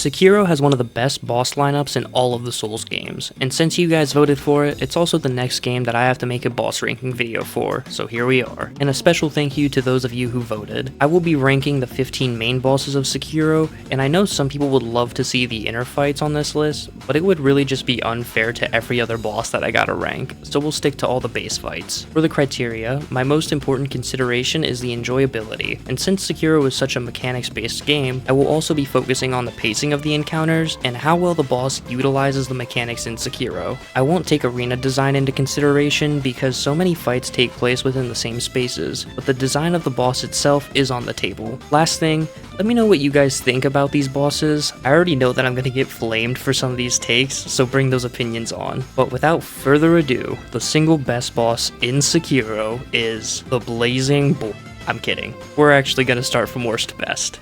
Sekiro has one of the best boss lineups in all of the Souls games, and since you guys voted for it, it's also the next game that I have to make a boss ranking video for, so here we are. And a special thank you to those of you who voted. I will be ranking the 15 main bosses of Sekiro, and I know some people would love to see the inner fights on this list, but it would really just be unfair to every other boss that I gotta rank, so we'll stick to all the base fights. For the criteria, my most important consideration is the enjoyability, and since Sekiro is such a mechanics-based game, I will also be focusing on the pacing of the encounters and how well the boss utilizes the mechanics in Sekiro. I won't take arena design into consideration because so many fights take place within the same spaces, but the design of the boss itself is on the table. Last thing, let me know what you guys think about these bosses. I already know that I'm gonna get flamed for some of these takes, so bring those opinions on. But without further ado, the single best boss in Sekiro is the Blazing Bull. I'm kidding. We're actually gonna start from worst to best.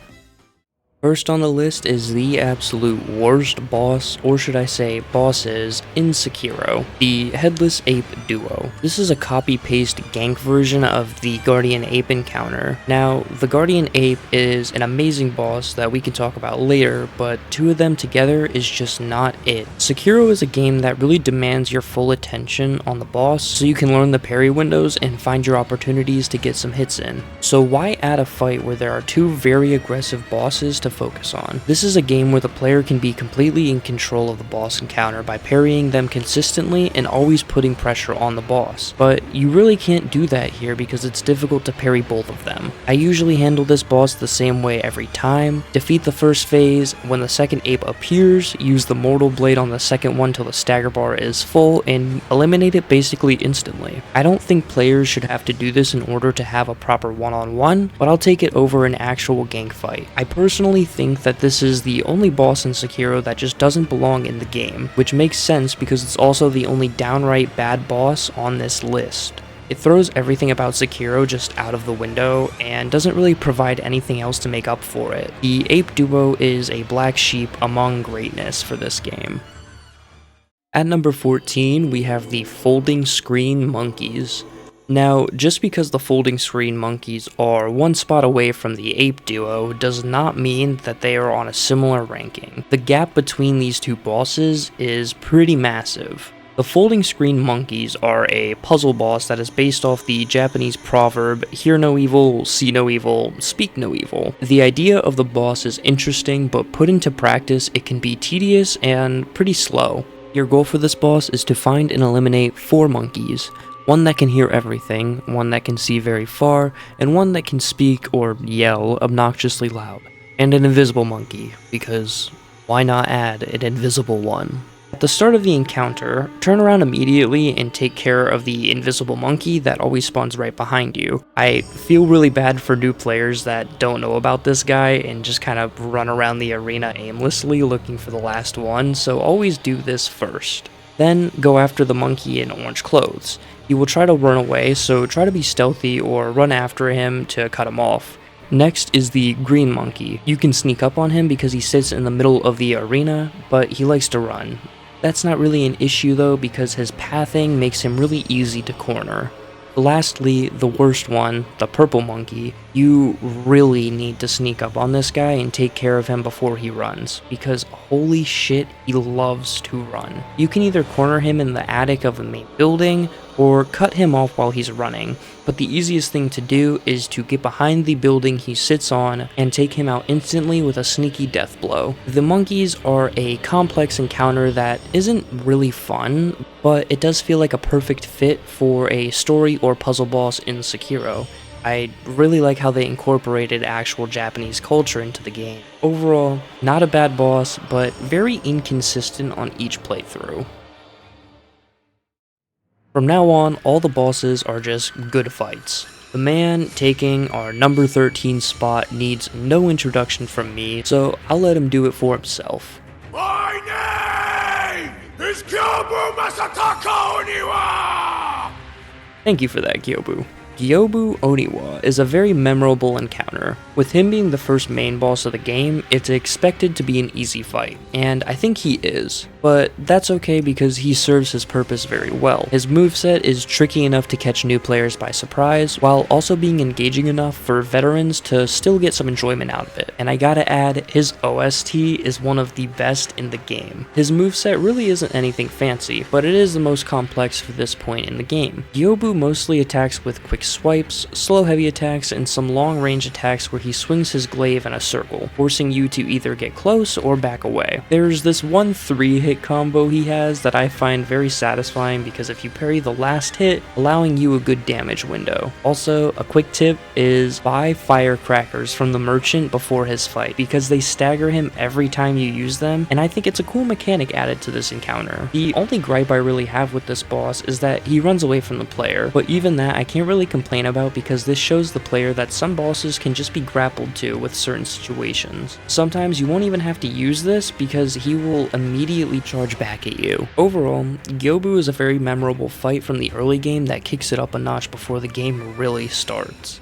First on the list is the absolute worst boss, or should I say bosses, in Sekiro, the Headless Ape Duo. This is a copy-paste gank version of the Guardian Ape encounter. Now, the Guardian Ape is an amazing boss that we can talk about later, but two of them together is just not it. Sekiro is a game that really demands your full attention on the boss, so you can learn the parry windows and find your opportunities to get some hits in. So why add a fight where there are two very aggressive bosses to focus on? This is a game where the player can be completely in control of the boss encounter by parrying them consistently and always putting pressure on the boss. But you really can't do that here because it's difficult to parry both of them. I usually handle this boss the same way every time. Defeat the first phase, when the second ape appears, use the Mortal Blade on the second one till the stagger bar is full, and eliminate it basically instantly. I don't think players should have to do this in order to have a proper one-on-one, but I'll take it over an actual gank fight. I personally think that this is the only boss in Sekiro that just doesn't belong in the game, which makes sense because it's also the only downright bad boss on this list. It throws everything about Sekiro just out of the window and doesn't really provide anything else to make up for it. The Ape Duo is a black sheep among greatness for this game. At number 14, we have the Folding Screen Monkeys. Now, just because the folding screen monkeys are one spot away from the Ape Duo does not mean that they are on a similar ranking. The gap between these two bosses is pretty massive. The folding screen monkeys are a puzzle boss that is based off the Japanese proverb, hear no evil, see no evil, speak no evil. The idea of the boss is interesting, but put into practice it can be tedious and pretty slow. Your goal for this boss is to find and eliminate 4 monkeys. One that can hear everything, one that can see very far, and one that can speak or yell obnoxiously loud. And an invisible monkey, because why not add an invisible one? At the start of the encounter, turn around immediately and take care of the invisible monkey that always spawns right behind you. I feel really bad for new players that don't know about this guy and just kind of run around the arena aimlessly looking for the last one, so always do this first. Then go after the monkey in orange clothes. He will try to run away, so try to be stealthy or run after him to cut him off. Next is the green monkey. You can sneak up on him because he sits in the middle of the arena, but he likes to run. That's not really an issue though because his pathing makes him really easy to corner. Lastly, the worst one, the purple monkey. You really need to sneak up on this guy and take care of him before he runs, because holy shit, he loves to run. You can either corner him in the attic of the main building, or cut him off while he's running, but the easiest thing to do is to get behind the building he sits on and take him out instantly with a sneaky death blow. The monkeys are a complex encounter that isn't really fun, but it does feel like a perfect fit for a story or puzzle boss in Sekiro. I really like how they incorporated actual Japanese culture into the game. Overall, not a bad boss, but very inconsistent on each playthrough. From now on, all the bosses are just good fights. The man taking our number 13 spot needs no introduction from me, so I'll let him do it for himself. My name is Kyobu Masataka Oniwa! Thank you for that, Kyobu. Gyobu Oniwa is a very memorable encounter. With him being the first main boss of the game, it's expected to be an easy fight, and I think he is. But that's okay because he serves his purpose very well. His moveset is tricky enough to catch new players by surprise, while also being engaging enough for veterans to still get some enjoyment out of it. And I gotta add, his OST is one of the best in the game. His moveset really isn't anything fancy, but it is the most complex for this point in the game. Gyobu mostly attacks with quick swipes, slow heavy attacks, and some long range attacks where he swings his glaive in a circle, forcing you to either get close or back away. There's this one 3-hit combo he has that I find very satisfying because if you parry the last hit, allowing you a good damage window. Also, a quick tip is buy firecrackers from the merchant before his fight because they stagger him every time you use them, and I think it's a cool mechanic added to this encounter. The only gripe I really have with this boss is that he runs away from the player, but even that I can't really complain about because this shows the player that some bosses can just be grappled to with certain situations. Sometimes you won't even have to use this because he will immediately charge back at you. Overall, Gyobu is a very memorable fight from the early game that kicks it up a notch before the game really starts.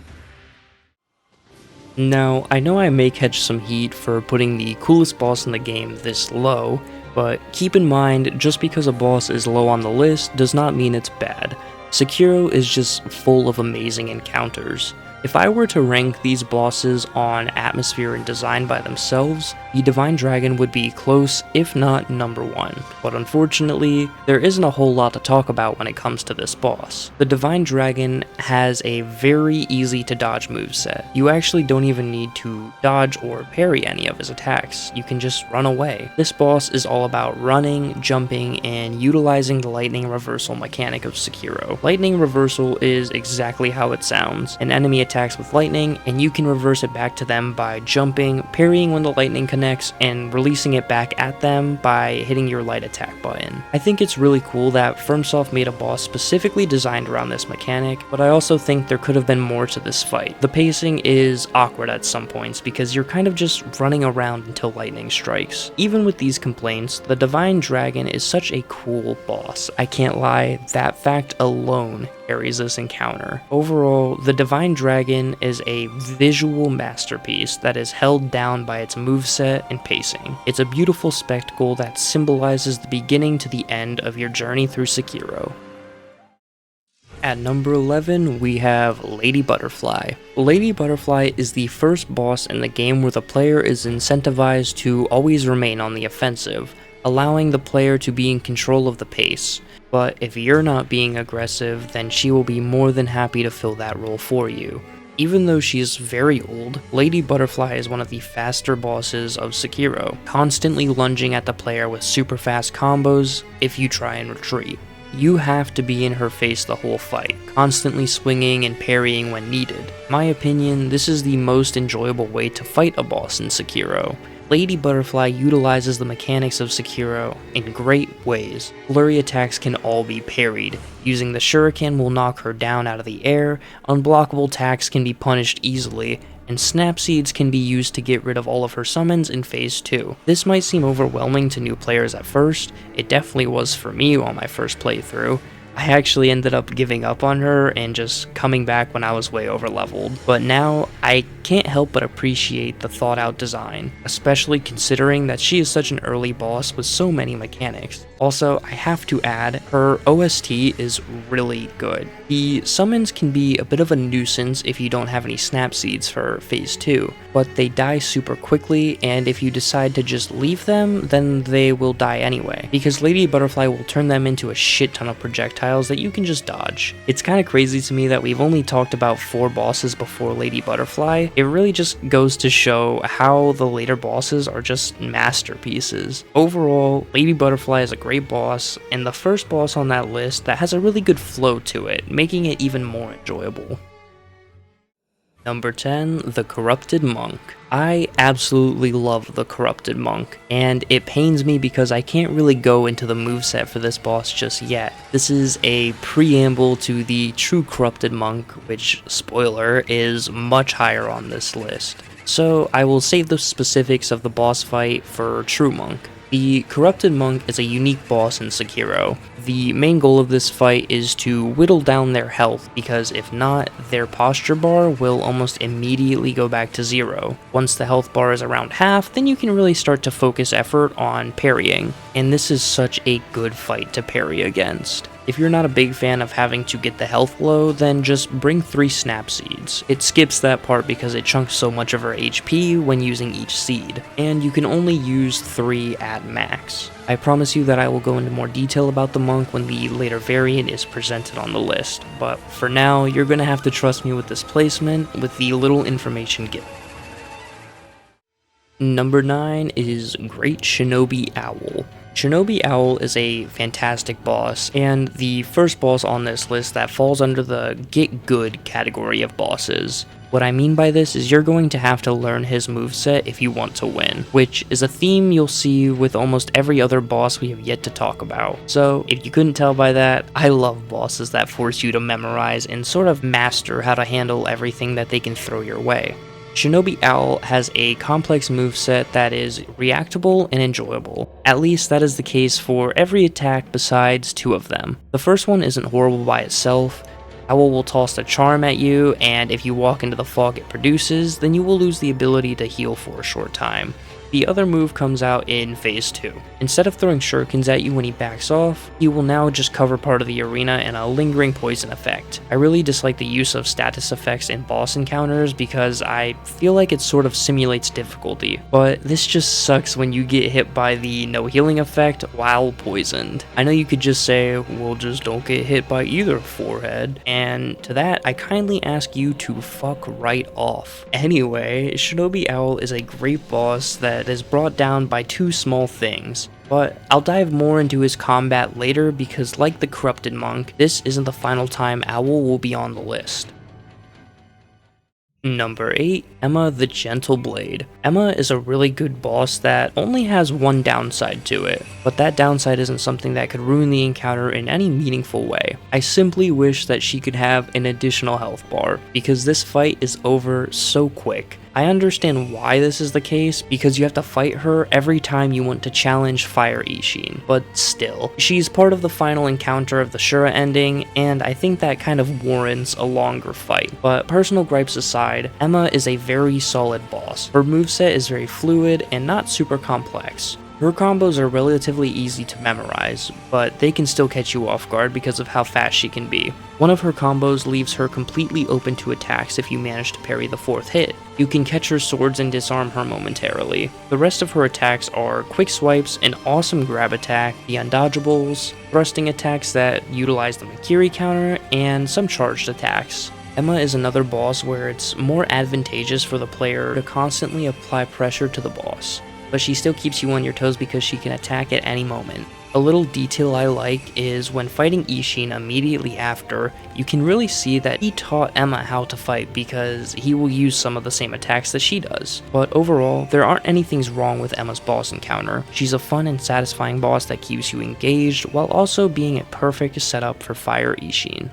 Now, I know I may catch some heat for putting the coolest boss in the game this low, but keep in mind, just because a boss is low on the list does not mean it's bad. Sekiro is just full of amazing encounters. If I were to rank these bosses on atmosphere and design by themselves, the Divine Dragon would be close, if not number 1. But unfortunately, there isn't a whole lot to talk about when it comes to this boss. The Divine Dragon has a very easy to dodge moveset. You actually don't even need to dodge or parry any of his attacks, you can just run away. This boss is all about running, jumping, and utilizing the lightning reversal mechanic of Sekiro. Lightning reversal is exactly how it sounds. An enemy attacks with lightning, and you can reverse it back to them by jumping, parrying when the lightning connects, and releasing it back at them by hitting your light attack button. I think it's really cool that FromSoft made a boss specifically designed around this mechanic, but I also think there could have been more to this fight. The pacing is awkward at some points because you're kind of just running around until lightning strikes. Even with these complaints, the Divine Dragon is such a cool boss. I can't lie, that fact alone carries this encounter. Overall, the Divine Dragon is a visual masterpiece that is held down by its moveset and pacing. It's a beautiful spectacle that symbolizes the beginning to the end of your journey through Sekiro. At number 11, we have Lady Butterfly. Lady Butterfly is the first boss in the game where the player is incentivized to always remain on the offensive, allowing the player to be in control of the pace. But if you're not being aggressive, then she will be more than happy to fill that role for you. Even though she is very old, Lady Butterfly is one of the faster bosses of Sekiro, constantly lunging at the player with super fast combos if you try and retreat. You have to be in her face the whole fight, constantly swinging and parrying when needed. In my opinion, this is the most enjoyable way to fight a boss in Sekiro. Lady Butterfly utilizes the mechanics of Sekiro in great ways. Flurry attacks can all be parried. Using the shuriken will knock her down out of the air, unblockable attacks can be punished easily, and snap seeds can be used to get rid of all of her summons in phase 2. This might seem overwhelming to new players at first, it definitely was for me on my first playthrough. I actually ended up giving up on her and just coming back when I was way over leveled. But now, I can't help but appreciate the thought out design, especially considering that she is such an early boss with so many mechanics. Also, I have to add, her OST is really good. The summons can be a bit of a nuisance if you don't have any snap seeds for phase 2, but they die super quickly, and if you decide to just leave them, then they will die anyway, because Lady Butterfly will turn them into a shit ton of projectiles that you can just dodge. It's kinda crazy to me that we've only talked about 4 bosses before Lady Butterfly. It really just goes to show how the later bosses are just masterpieces. Overall, Lady Butterfly is a great boss, and the first boss on that list that has a really good flow to it, making it even more enjoyable. Number 10, the Corrupted Monk. I absolutely love the Corrupted Monk, and it pains me because I can't really go into the moveset for this boss just yet. This is a preamble to the true Corrupted Monk, which, spoiler, is much higher on this list. So I will save the specifics of the boss fight for True Monk. The Corrupted Monk is a unique boss in Sekiro. The main goal of this fight is to whittle down their health, because if not, their posture bar will almost immediately go back to 0. Once the health bar is around half, then you can really start to focus effort on parrying, and this is such a good fight to parry against. If you're not a big fan of having to get the health low, then just bring 3 snap seeds. It skips that part because it chunks so much of her HP when using each seed, and you can only use 3 at max. I promise you that I will go into more detail about the monk when the later variant is presented on the list, but for now, you're gonna have to trust me with this placement with the little information given. Number 9 is Great Shinobi Owl. Shinobi Owl is a fantastic boss, and the first boss on this list that falls under the get good category of bosses. What I mean by this is you're going to have to learn his moveset if you want to win, which is a theme you'll see with almost every other boss we have yet to talk about. So, if you couldn't tell by that, I love bosses that force you to memorize and sort of master how to handle everything that they can throw your way. Shinobi Owl has a complex moveset that is reactable and enjoyable. At least that is the case for every attack besides 2 of them. The first one isn't horrible by itself. Owl will toss a charm at you, and if you walk into the fog it produces, then you will lose the ability to heal for a short time. The other move comes out in phase 2. Instead of throwing shurikens at you when he backs off, he will now just cover part of the arena in a lingering poison effect. I really dislike the use of status effects in boss encounters because I feel like it sort of simulates difficulty, but this just sucks when you get hit by the no healing effect while poisoned. I know you could just say, well, just don't get hit by either, forehead, and to that I kindly ask you to fuck right off. Anyway, Shinobi Owl is a great boss that is brought down by 2 small things, but I'll dive more into his combat later because like the Corrupted Monk, this isn't the final time Owl will be on the list. Number 8, Emma the Gentle Blade. Emma is a really good boss that only has one downside to it, but that downside isn't something that could ruin the encounter in any meaningful way. I simply wish that she could have an additional health bar, because this fight is over so quick. I understand why this is the case, because you have to fight her every time you want to challenge Fire Ishin, but still. She's part of the final encounter of the Shura ending, and I think that kind of warrants a longer fight. But personal gripes aside, Emma is a very solid boss. Her moveset is very fluid and not super complex. Her combos are relatively easy to memorize, but they can still catch you off guard because of how fast she can be. One of her combos leaves her completely open to attacks if you manage to parry the 4th hit. You can catch her swords and disarm her momentarily. The rest of her attacks are quick swipes, an awesome grab attack, the undodgeables, thrusting attacks that utilize the Makiri counter, and some charged attacks. Emma is another boss where it's more advantageous for the player to constantly apply pressure to the boss, but she still keeps you on your toes because she can attack at any moment. A little detail I like is when fighting Ishin immediately after, you can really see that he taught Emma how to fight because he will use some of the same attacks that she does. But overall, there aren't any things wrong with Emma's boss encounter. She's a fun and satisfying boss that keeps you engaged while also being a perfect setup for Fire Ishin.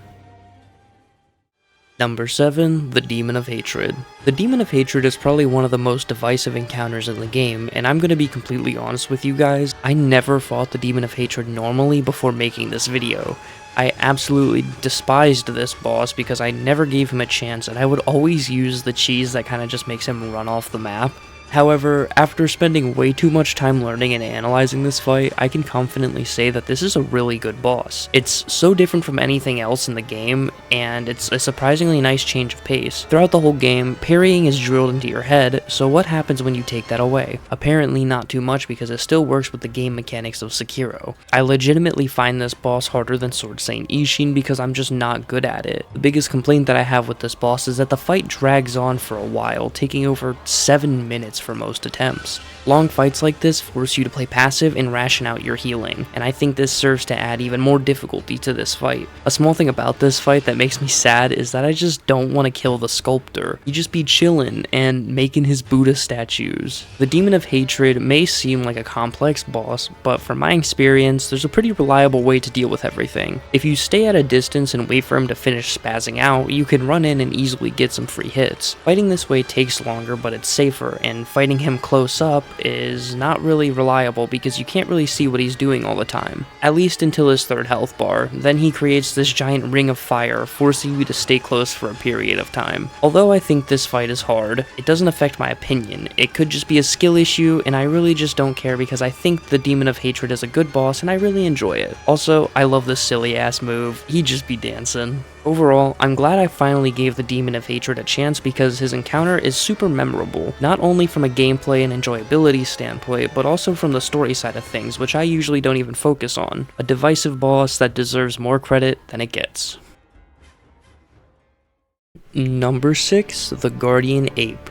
Number 7, the Demon of Hatred. The Demon of Hatred is probably one of the most divisive encounters in the game, and I'm gonna be completely honest with you guys, I never fought the Demon of Hatred normally before making this video. I absolutely despised this boss because I never gave him a chance, and I would always use the cheese that kinda just makes him run off the map. However, after spending way too much time learning and analyzing this fight, I can confidently say that this is a really good boss. It's so different from anything else in the game, and it's a surprisingly nice change of pace. Throughout the whole game, parrying is drilled into your head, so what happens when you take that away? Apparently not too much because it still works with the game mechanics of Sekiro. I legitimately find this boss harder than Sword Saint Ishin because I'm just not good at it. The biggest complaint that I have with this boss is that the fight drags on for a while, taking over 7 minutes for most attempts. Long fights like this force you to play passive and ration out your healing, and I think this serves to add even more difficulty to this fight. A small thing about this fight that makes me sad is that I just don't want to kill the sculptor. You just be chillin' and making his Buddha statues. The Demon of Hatred may seem like a complex boss, but from my experience, there's a pretty reliable way to deal with everything. If you stay at a distance and wait for him to finish spazzing out, you can run in and easily get some free hits. Fighting this way takes longer, but it's safer, and and fighting him close up is not really reliable because you can't really see what he's doing all the time. At least until his third health bar, then he creates this giant ring of fire, forcing you to stay close for a period of time. Although I think this fight is hard, it doesn't affect my opinion. It could just be a skill issue, and I really just don't care because I think the Demon of Hatred is a good boss and I really enjoy it. Also, I love this silly ass move, he'd just be dancing. Overall, I'm glad I finally gave the Demon of Hatred a chance because his encounter is super memorable, not only from a gameplay and enjoyability standpoint, but also from the story side of things, which I usually don't even focus on. A divisive boss that deserves more credit than it gets. Number 6, the Guardian Ape.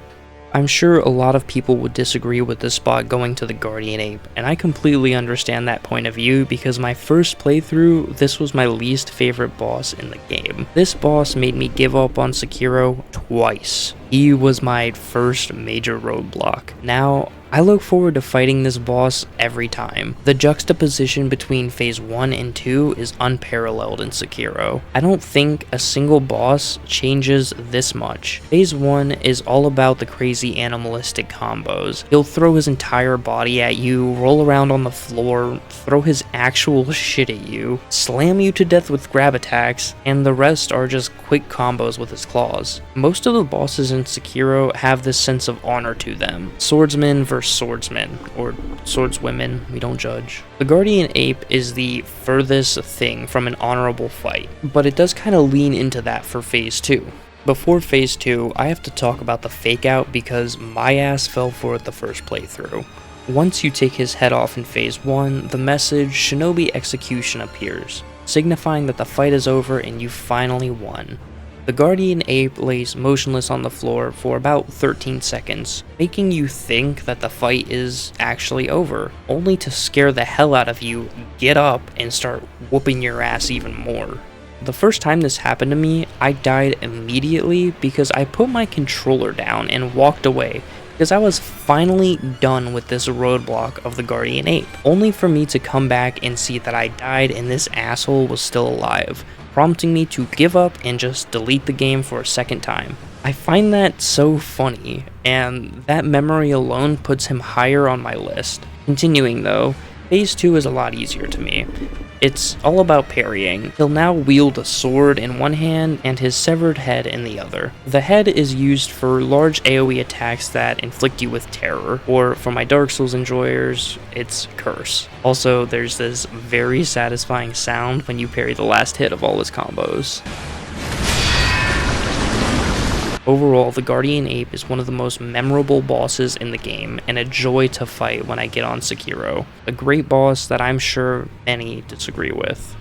I'm sure a lot of people would disagree with this spot going to the Guardian Ape, and I completely understand that point of view because my first playthrough, this was my least favorite boss in the game. This boss made me give up on Sekiro twice. He was my first major roadblock. Now, I look forward to fighting this boss every time. The juxtaposition between phase 1 and 2 is unparalleled in Sekiro. I don't think a single boss changes this much. Phase 1 is all about the crazy animalistic combos. He'll throw his entire body at you, roll around on the floor, throw his actual shit at you, slam you to death with grab attacks, and the rest are just quick combos with his claws. Most of the bosses in Sekiro have this sense of honor to them. Swordsman versus swordsmen, or swordswomen, we don't judge. The Guardian Ape is the furthest thing from an honorable fight, but it does kind of lean into that for phase 2. Before phase 2, I have to talk about the fake out because my ass fell for it the first playthrough. Once you take his head off in phase 1, the message Shinobi Execution appears, signifying that the fight is over and you finally won. The Guardian Ape lays motionless on the floor for about 13 seconds, making you think that the fight is actually over, only to scare the hell out of you, get up, and start whooping your ass even more. The first time this happened to me, I died immediately because I put my controller down and walked away because I was finally done with this roadblock of the Guardian Ape, only for me to come back and see that I died and this asshole was still alive, prompting me to give up and just delete the game for a second time. I find that so funny, and that memory alone puts him higher on my list. Continuing though, phase 2 is a lot easier to me. It's all about parrying. He'll now wield a sword in one hand and his severed head in the other. The head is used for large AoE attacks that inflict you with terror, or for my Dark Souls enjoyers, it's Curse. Also, there's this very satisfying sound when you parry the last hit of all his combos. Overall, the Guardian Ape is one of the most memorable bosses in the game, and a joy to fight when I get on Sekiro. A great boss that I'm sure many disagree with.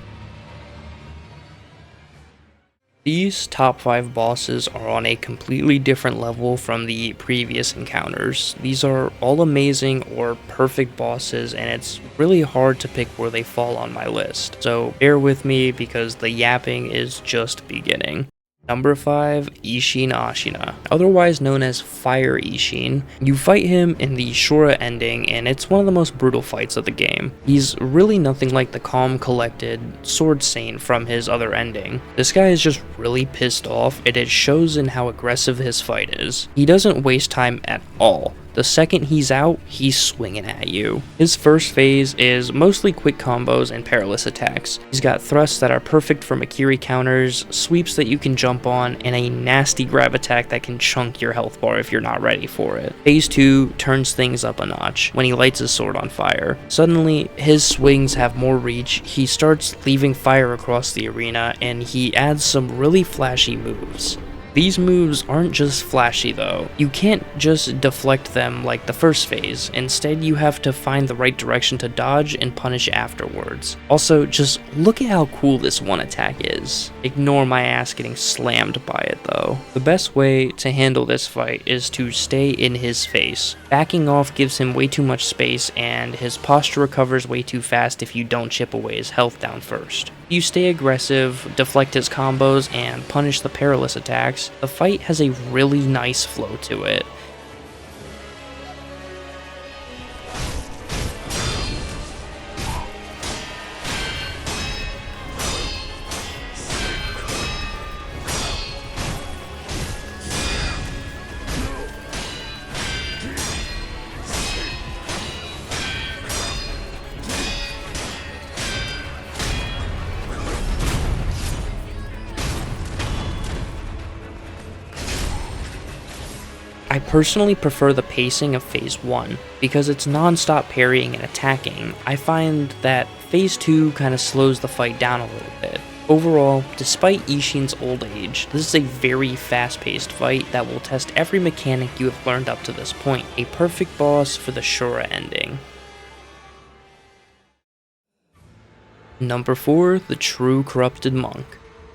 These top 5 bosses are on a completely different level from the previous encounters. These are all amazing or perfect bosses, and it's really hard to pick where they fall on my list. So bear with me because the yapping is just beginning. Number 5, Isshin Ashina, otherwise known as Fire Isshin. You fight him in the Shura ending, and it's one of the most brutal fights of the game. He's really nothing like the calm, collected Sword Saint from his other ending. This guy is just really pissed off, and it shows in how aggressive his fight is. He doesn't waste time at all. The second he's out, he's swinging at you. His first phase is mostly quick combos and perilous attacks. He's got thrusts that are perfect for Makiri counters, sweeps that you can jump on, and a nasty grab attack that can chunk your health bar if you're not ready for it. Phase 2 turns things up a notch when he lights his sword on fire. Suddenly, his swings have more reach, he starts leaving fire across the arena, and he adds some really flashy moves. These moves aren't just flashy though. You can't just deflect them like the first phase. Instead, you have to find the right direction to dodge and punish afterwards. Also, just look at how cool this one attack is. Ignore my ass getting slammed by it though. The best way to handle this fight is to stay in his face. Backing off gives him way too much space, and his posture recovers way too fast if you don't chip away his health down first. You stay aggressive, deflect his combos, and punish the perilous attacks. The fight has a really nice flow to it. I personally prefer the pacing of Phase 1, because it's non-stop parrying and attacking. I find that Phase 2 kind of slows the fight down a little bit. Overall, despite Ishin's old age, this is a very fast-paced fight that will test every mechanic you have learned up to this point, a perfect boss for the Shura ending. Number 4, the True Corrupted Monk.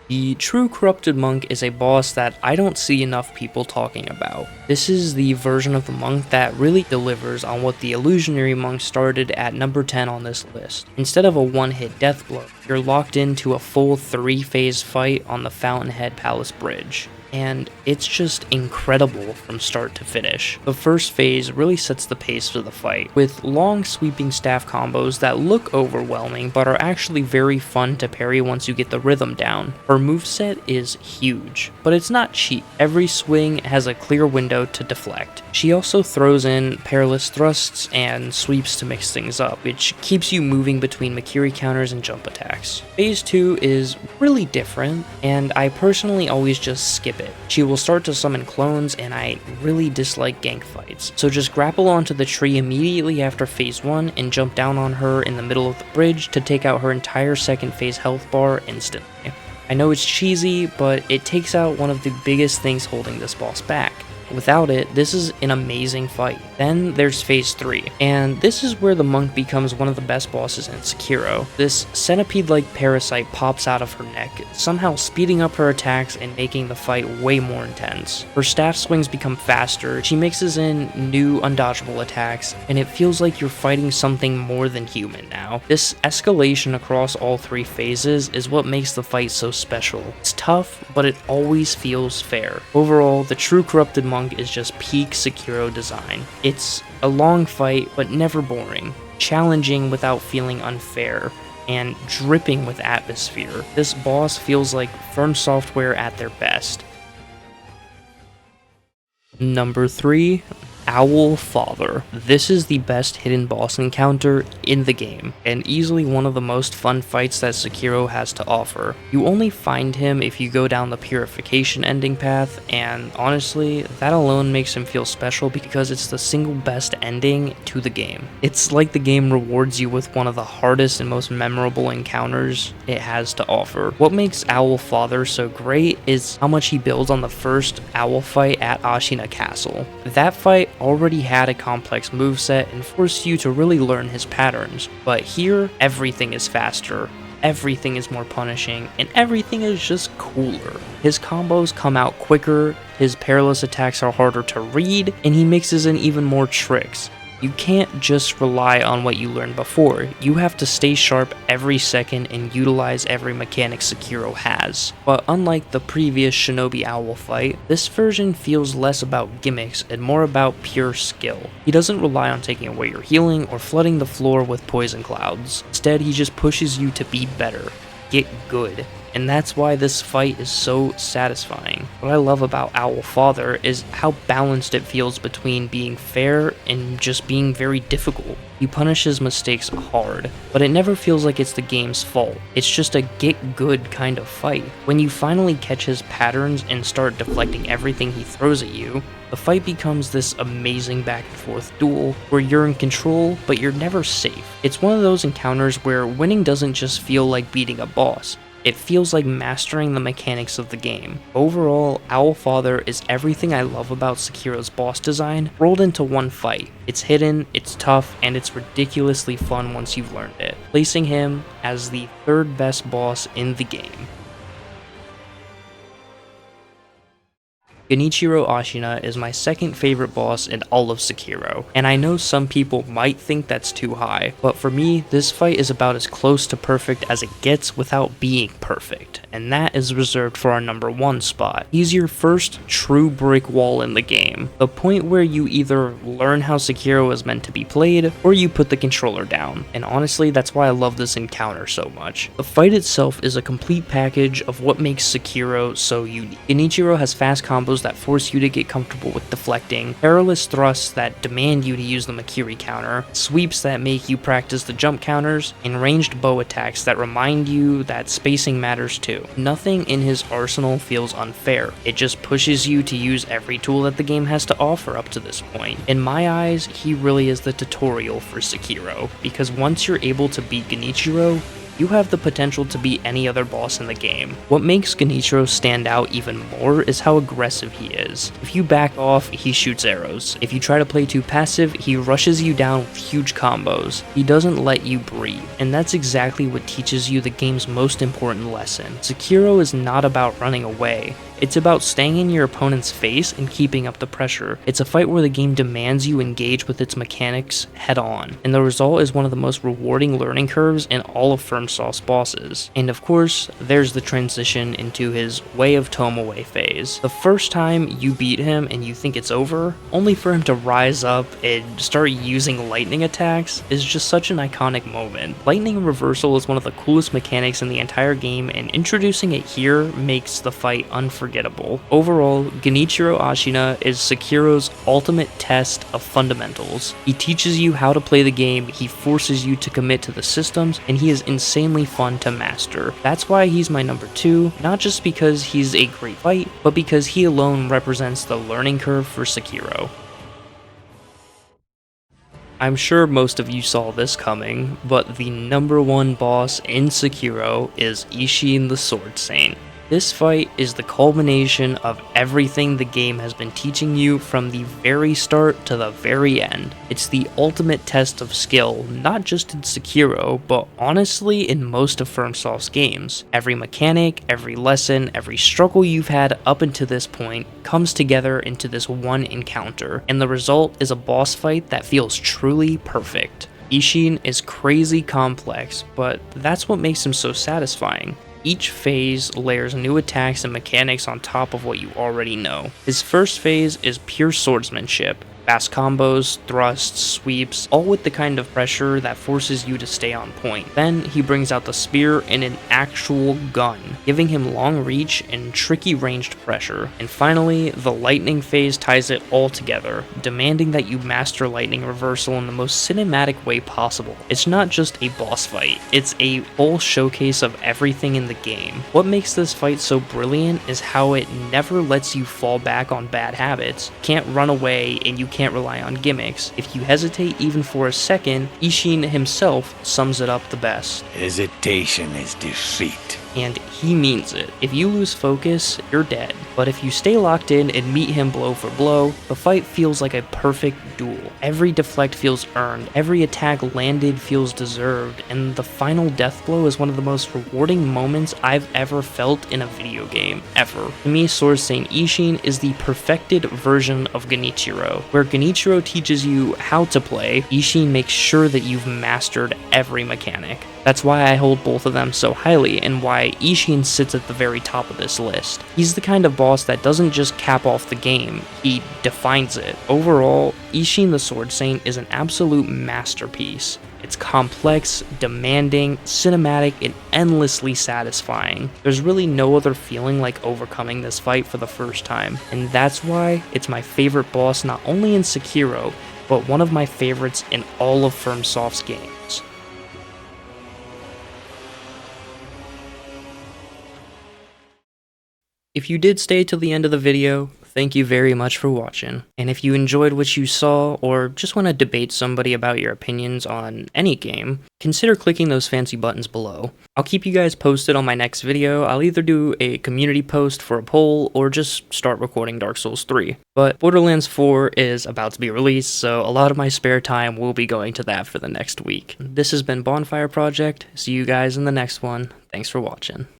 The True Corrupted Monk is a boss that I don't see enough people talking about. This is the version of the monk that really delivers on what the Illusionary Monk started at number 10 on this list. Instead of a one-hit death blow, you're locked into a full 3-phase fight on the Fountainhead Palace Bridge. And it's just incredible from start to finish. The first phase really sets the pace for the fight, with long sweeping staff combos that look overwhelming but are actually very fun to parry once you get the rhythm down. Her moveset is huge, but it's not cheap. Every swing has a clear window to deflect. She also throws in perilous thrusts and sweeps to mix things up, which keeps you moving between Makiri counters and jump attacks. Phase 2 is really different, and I personally always just skip it. She will start to summon clones, and I really dislike gank fights, so just grapple onto the tree immediately after Phase 1 and jump down on her in the middle of the bridge to take out her entire second phase health bar instantly. I know it's cheesy, but it takes out one of the biggest things holding this boss back. Without it, this is an amazing fight. Then there's Phase 3, and this is where the monk becomes one of the best bosses in Sekiro. This centipede-like parasite pops out of her neck, somehow speeding up her attacks and making the fight way more intense. Her staff swings become faster, she mixes in new undodgeable attacks, and it feels like you're fighting something more than human now. This escalation across all 3 phases is what makes the fight so special. It's tough, but it always feels fair. Overall, the True Corrupted Monk is just peak Sekiro design. It's a long fight, but never boring, challenging without feeling unfair, and dripping with atmosphere. This boss feels like From Software at their best. Number 3, Owl Father. This is the best hidden boss encounter in the game, and easily one of the most fun fights that Sekiro has to offer. You only find him if you go down the Purification ending path, and honestly, that alone makes him feel special because it's the single best ending to the game. It's like the game rewards you with one of the hardest and most memorable encounters it has to offer. What makes Owl Father so great is how much he builds on the first Owl fight at Ashina Castle. That fight already had a complex moveset and forced you to really learn his patterns, but here, everything is faster, everything is more punishing, and everything is just cooler. His combos come out quicker, his perilous attacks are harder to read, and he mixes in even more tricks. You can't just rely on what you learned before, you have to stay sharp every second and utilize every mechanic Sekiro has. But unlike the previous Shinobi Owl fight, this version feels less about gimmicks and more about pure skill. He doesn't rely on taking away your healing or flooding the floor with poison clouds. Instead, he just pushes you to be better, get good. And that's why this fight is so satisfying. What I love about Owl Father is how balanced it feels between being fair and just being very difficult. You punish his mistakes hard, but it never feels like it's the game's fault. It's just a get good kind of fight. When you finally catch his patterns and start deflecting everything he throws at you, the fight becomes this amazing back and forth duel where you're in control, but you're never safe. It's one of those encounters where winning doesn't just feel like beating a boss. It feels like mastering the mechanics of the game. Overall, Owl Father is everything I love about Sekiro's boss design rolled into one fight. It's hidden, it's tough, and it's ridiculously fun once you've learned it, placing him as the 3rd best boss in the game. Genichiro Ashina is my 2nd favorite boss in all of Sekiro, and I know some people might think that's too high, but for me, this fight is about as close to perfect as it gets without being perfect, and that is reserved for our number 1 spot. He's your first true brick wall in the game, the point where you either learn how Sekiro is meant to be played, or you put the controller down, and honestly, that's why I love this encounter so much. The fight itself is a complete package of what makes Sekiro so unique. Genichiro has fast combos combos that force you to get comfortable with deflecting, perilous thrusts that demand you to use the Makiri counter, sweeps that make you practice the jump counters, and ranged bow attacks that remind you that spacing matters too. Nothing in his arsenal feels unfair. It just pushes you to use every tool that the game has to offer up to this point. In my eyes, he really is the tutorial for Sekiro, because once you're able to beat Genichiro, you have the potential to beat any other boss in the game. What makes Genichiro stand out even more is how aggressive he is. If you back off, he shoots arrows. If you try to play too passive, he rushes you down with huge combos. He doesn't let you breathe, and that's exactly what teaches you the game's most important lesson. Sekiro is not about running away. It's about staying in your opponent's face and keeping up the pressure. It's a fight where the game demands you engage with its mechanics head on, and the result is one of the most rewarding learning curves in all of FromSoft's bosses. And of course, there's the transition into his Way of Tomoe phase. The first time you beat him and you think it's over, only for him to rise up and start using lightning attacks, is just such an iconic moment. Lightning reversal is one of the coolest mechanics in the entire game, and introducing it here makes the fight unforgettable. Overall, Genichiro Ashina is Sekiro's ultimate test of fundamentals. He teaches you how to play the game, he forces you to commit to the systems, and he is insanely fun to master. That's why he's my number 2, not just because he's a great fight, but because he alone represents the learning curve for Sekiro. I'm sure most of you saw this coming, but the number 1 boss in Sekiro is Isshin the Sword Saint. This fight is the culmination of everything the game has been teaching you from the very start to the very end. It's the ultimate test of skill, not just in Sekiro, but honestly in most of FromSoft's games. Every mechanic, every lesson, every struggle you've had up until this point comes together into this one encounter, and the result is a boss fight that feels truly perfect. Isshin is crazy complex, but that's what makes him so satisfying. Each phase layers new attacks and mechanics on top of what you already know. His first phase is pure swordsmanship. Fast combos, thrusts, sweeps, all with the kind of pressure that forces you to stay on point. Then he brings out the spear and an actual gun, giving him long reach and tricky ranged pressure. And finally, the lightning phase ties it all together, demanding that you master lightning reversal in the most cinematic way possible. It's not just a boss fight, it's a full showcase of everything in the game. What makes this fight so brilliant is how it never lets you fall back on bad habits. You can't run away and you can't rely on gimmicks. If you hesitate even for a second, Isshin himself sums it up the best. Hesitation is defeat. And he means it. If you lose focus, you're dead. But if you stay locked in and meet him blow for blow, the fight feels like a perfect duel. Every deflect feels earned, every attack landed feels deserved, and the final death blow is one of the most rewarding moments I've ever felt in a video game, ever. To me, Sword Saint Isshin is the perfected version of Genichiro. Where Genichiro teaches you how to play, Isshin makes sure that you've mastered every mechanic. That's why I hold both of them so highly, and why Isshin sits at the very top of this list. He's the kind of boss that doesn't just cap off the game, he defines it. Overall, Isshin the Sword Saint is an absolute masterpiece. It's complex, demanding, cinematic, and endlessly satisfying. There's really no other feeling like overcoming this fight for the first time, and that's why it's my favorite boss not only in Sekiro, but one of my favorites in all of FromSoft's games. If you did stay till the end of the video, thank you very much for watching. And if you enjoyed what you saw, or just want to debate somebody about your opinions on any game, consider clicking those fancy buttons below. I'll keep you guys posted on my next video. I'll either do a community post for a poll, or just start recording Dark Souls 3. But Borderlands 4 is about to be released, so a lot of my spare time will be going to that for the next week. This has been Bonfire Project. See you guys in the next one. Thanks for watching.